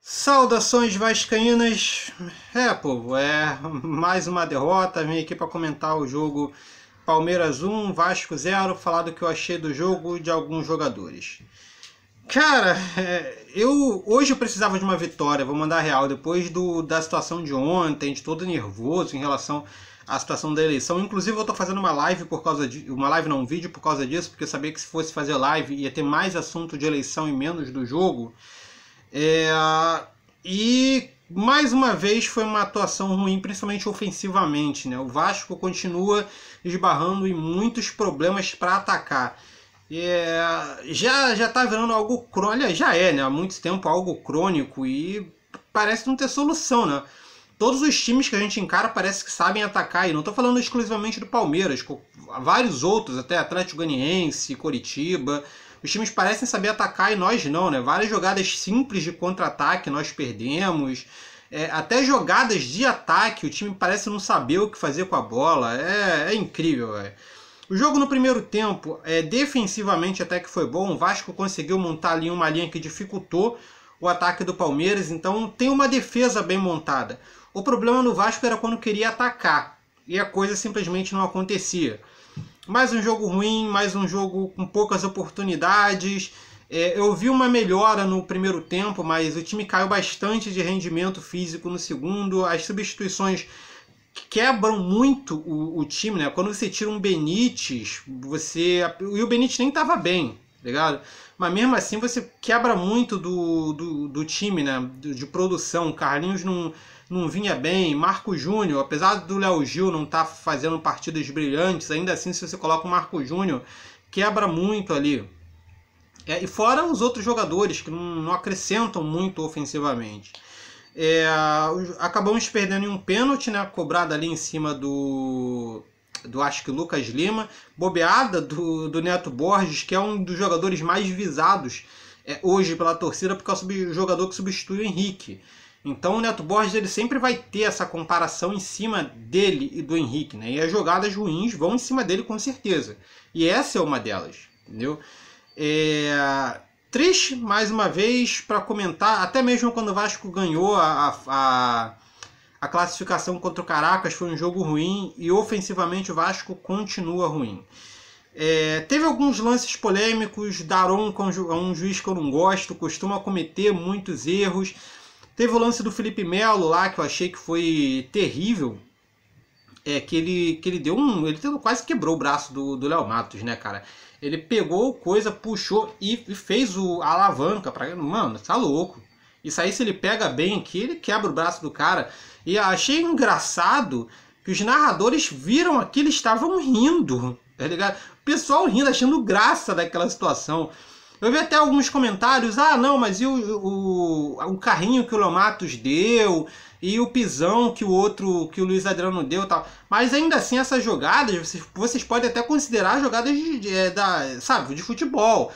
Saudações vascaínas. Povo, mais uma derrota. Vim aqui para comentar o jogo Palmeiras 1, Vasco 0, falar do que eu achei do jogo e de alguns jogadores. Cara, hoje eu precisava de uma vitória, vou mandar real, depois da situação de ontem, de todo nervoso em relação à situação da eleição. Inclusive eu tô fazendo uma live por causa de uma live não, um vídeo por causa disso, porque eu sabia que se fosse fazer live ia ter mais assunto de eleição e menos do jogo. E mais uma vez foi uma atuação ruim, principalmente ofensivamente, né? O Vasco continua esbarrando em muitos problemas para atacar. Já tá virando algo crônico, já é, né? Há muito tempo algo crônico e parece não ter solução, né? Todos os times que a gente encara parece que sabem atacar, e não estou falando exclusivamente do Palmeiras, vários outros, até Atlético Goianiense, Coritiba. Os times parecem saber atacar e nós não, né? Várias jogadas simples de contra-ataque nós perdemos. Até jogadas de ataque, o time parece não saber o que fazer com a bola. É incrível, velho. O jogo no primeiro tempo, defensivamente até que foi bom. O Vasco conseguiu montar ali uma linha que dificultou o ataque do Palmeiras. Então tem uma defesa bem montada. O problema no Vasco era quando queria atacar. E a coisa simplesmente não acontecia. Mais um jogo ruim, mais um jogo com poucas oportunidades. Eu vi uma melhora no primeiro tempo, mas o time caiu bastante de rendimento físico no segundo. As substituições quebram muito o time, né? Quando você tira um Benítez, e o Benítez nem estava bem, ligado? Mas mesmo assim você quebra muito do time, né? De produção. O Carlinhos não vinha bem. Marco Júnior, apesar do Léo Gil não estar fazendo partidas brilhantes, ainda assim se você coloca o Marco Júnior, quebra muito ali. E fora os outros jogadores que não acrescentam muito ofensivamente. Acabamos perdendo em um pênalti, né, cobrado ali em cima do acho que Lucas Lima, bobeada do Neto Borges, que é um dos jogadores mais visados hoje pela torcida, porque é o jogador que substitui o Henrique. Então o Neto Borges ele sempre vai ter essa comparação em cima dele e do Henrique, né? E as jogadas ruins vão em cima dele com certeza. E essa é uma delas, entendeu? Triste, mais uma vez, para comentar, até mesmo quando o Vasco ganhou a classificação contra o Caracas, foi um jogo ruim e ofensivamente o Vasco continua ruim. Teve alguns lances polêmicos, Daron é um juiz que eu não gosto, costuma cometer muitos erros. Teve o lance do Felipe Melo lá, que eu achei que foi terrível, que ele deu ele quase quebrou o braço do Léo Matos, né, cara? Ele pegou coisa, puxou e fez a alavanca. Mano, tá louco. Isso aí, se ele pega bem aqui, ele quebra o braço do cara. E achei engraçado que os narradores viram aquilo e estavam rindo, tá ligado? O pessoal rindo, achando graça daquela situação. Eu vi até alguns comentários, não, mas e o carrinho que o Léo Matos deu, e o pisão que o Luiz Adriano deu e tal. Mas ainda assim, essas jogadas, vocês podem até considerar jogadas de futebol.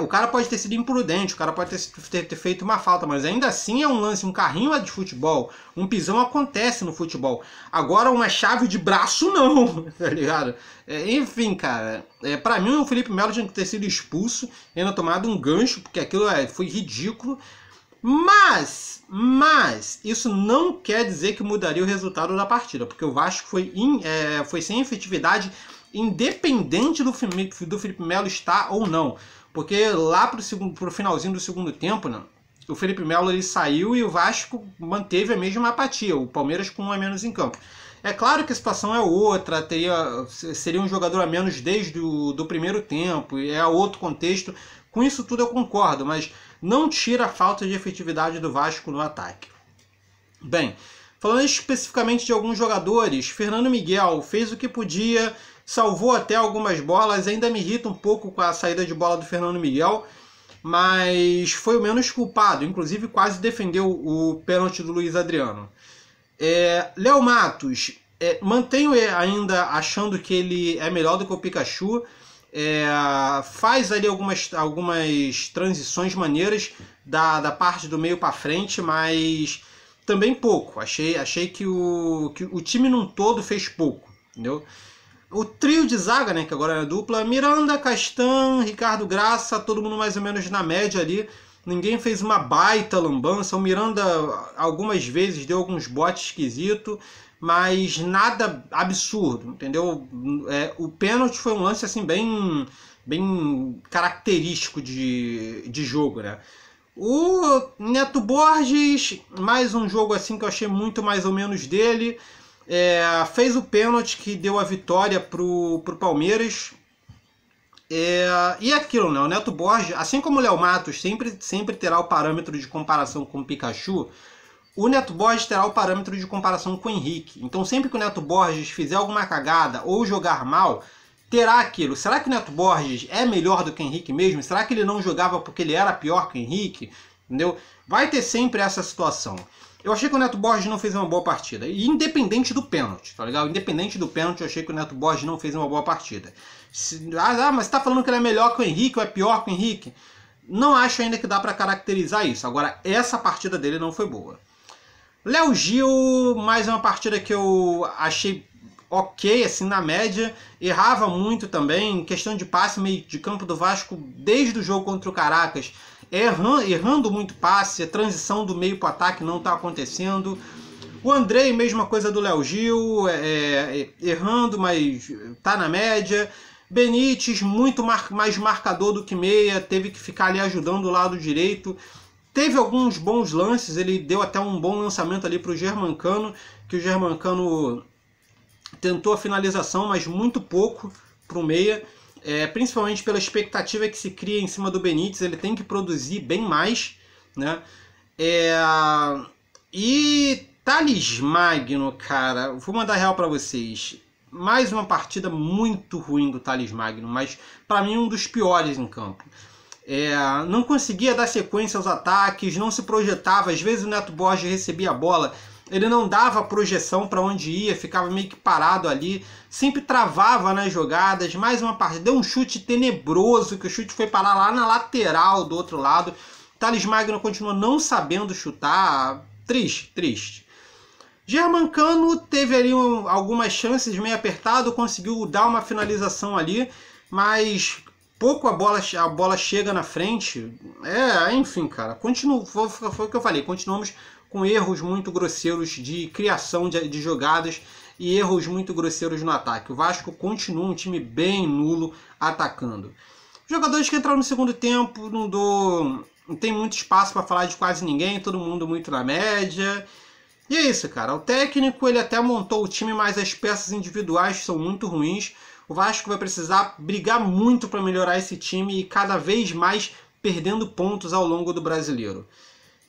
O cara pode ter sido imprudente, o cara pode ter feito uma falta, mas ainda assim é um lance, um carrinho é de futebol, um pisão acontece no futebol. Agora uma chave de braço não, tá ligado? Enfim, cara, pra mim o Felipe Melo tinha que ter sido expulso, ainda tomado um gancho, porque aquilo foi ridículo. Mas isso não quer dizer que mudaria o resultado da partida, porque o Vasco foi sem efetividade, independente do Felipe Melo estar ou não. Porque lá pro finalzinho do segundo tempo, né, o Felipe Melo ele saiu e o Vasco manteve a mesma apatia, o Palmeiras com um a menos em campo. É claro que a situação é outra, seria um jogador a menos desde do primeiro tempo, e é outro contexto. Com isso tudo eu concordo, mas não tira a falta de efetividade do Vasco no ataque. Bem, falando especificamente de alguns jogadores, Fernando Miguel fez o que podia, salvou até algumas bolas, ainda me irrita um pouco com a saída de bola do Fernando Miguel, mas foi o menos culpado, inclusive quase defendeu o pênalti do Luiz Adriano. Léo Matos, mantenho ainda achando que ele é melhor do que o Pikachu, faz ali algumas transições maneiras da parte do meio para frente, mas também pouco. Achei que o time num todo fez pouco, entendeu? O trio de zaga, né, que agora é a dupla, Miranda, Castan, Ricardo Graça, todo mundo mais ou menos na média ali. ninguém fez uma baita lambança. O Miranda algumas vezes deu alguns botes esquisitos, mas nada absurdo, entendeu? O pênalti foi um lance assim bem característico de jogo, né? O Neto Borges, mais um jogo assim que eu achei muito mais ou menos dele. Fez o pênalti que deu a vitória pro Palmeiras. E aquilo, né? O Neto Borges, assim como o Léo Matos sempre terá o parâmetro de comparação com o Pikachu, o Neto Borges terá o parâmetro de comparação com o Henrique. Então sempre que o Neto Borges fizer alguma cagada ou jogar mal, terá aquilo. Será que o Neto Borges é melhor do que o Henrique mesmo? Será que ele não jogava porque ele era pior que o Henrique? Entendeu? Vai ter sempre essa situação. Eu achei que o Neto Borges não fez uma boa partida. E independente do pênalti, tá ligado? Independente do pênalti, eu achei que o Neto Borges não fez uma boa partida. Mas você tá falando que ele é melhor que o Henrique ou é pior que o Henrique? Não acho ainda que dá pra caracterizar isso. Agora, essa partida dele não foi boa. Léo Gil, mais uma partida que eu achei ok, assim, na média. Errava muito também, em questão de passe meio de campo do Vasco, desde o jogo contra o Caracas, errando muito passe, a transição do meio para o ataque não está acontecendo. O Andrei, mesma coisa do Léo Gil, errando, mas tá na média. Benítez, muito mais marcador do que meia, teve que ficar ali ajudando o lado direito. Teve alguns bons lances, ele deu até um bom lançamento ali para o Germancano, que o Germancano tentou a finalização, mas muito pouco para o meia, principalmente pela expectativa que se cria em cima do Benítez. Ele tem que produzir bem mais, né? E Thales Magno, cara, vou mandar real para vocês. Mais uma partida muito ruim do Thales Magno, mas para mim um dos piores em campo. Não conseguia dar sequência aos ataques, não se projetava. Às vezes o Neto Borges recebia a bola, ele não dava projeção para onde ia, ficava meio que parado ali, sempre travava nas jogadas. Mais uma partida, deu um chute tenebroso, que o chute foi parar lá na lateral do outro lado. Thales Magno continua não sabendo chutar, triste. Germancano teve ali algumas chances, meio apertado, conseguiu dar uma finalização ali, mas pouco a bola chega na frente. Enfim, cara, foi o que eu falei, continuamos com erros muito grosseiros de criação de jogadas e erros muito grosseiros no ataque. O Vasco continua um time bem nulo atacando. Jogadores que entraram no segundo tempo, não tem muito espaço para falar de quase ninguém, todo mundo muito na média. E é isso, cara. O técnico, ele até montou o time, mas as peças individuais são muito ruins. O Vasco vai precisar brigar muito para melhorar esse time e cada vez mais perdendo pontos ao longo do Brasileiro.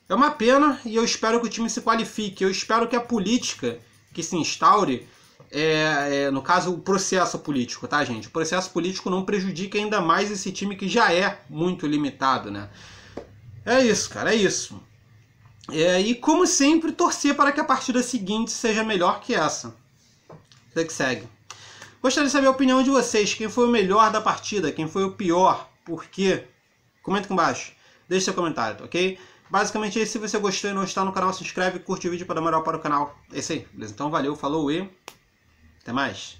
É uma pena e eu espero que o time se qualifique. Eu espero que a política que se instaure, no caso o processo político, tá, gente? O processo político não prejudique ainda mais esse time que já é muito limitado, né? É isso, cara, é isso. E como sempre, torcer para que a partida seguinte seja melhor que essa. Você que segue. Gostaria de saber a opinião de vocês. Quem foi o melhor da partida? Quem foi o pior? Por quê? Comenta aqui embaixo. Deixe seu comentário, ok? Basicamente é isso. Se você gostou e não está no canal, se inscreve, curte o vídeo para dar moral para o canal. É isso aí, beleza? Então valeu, falou e até mais.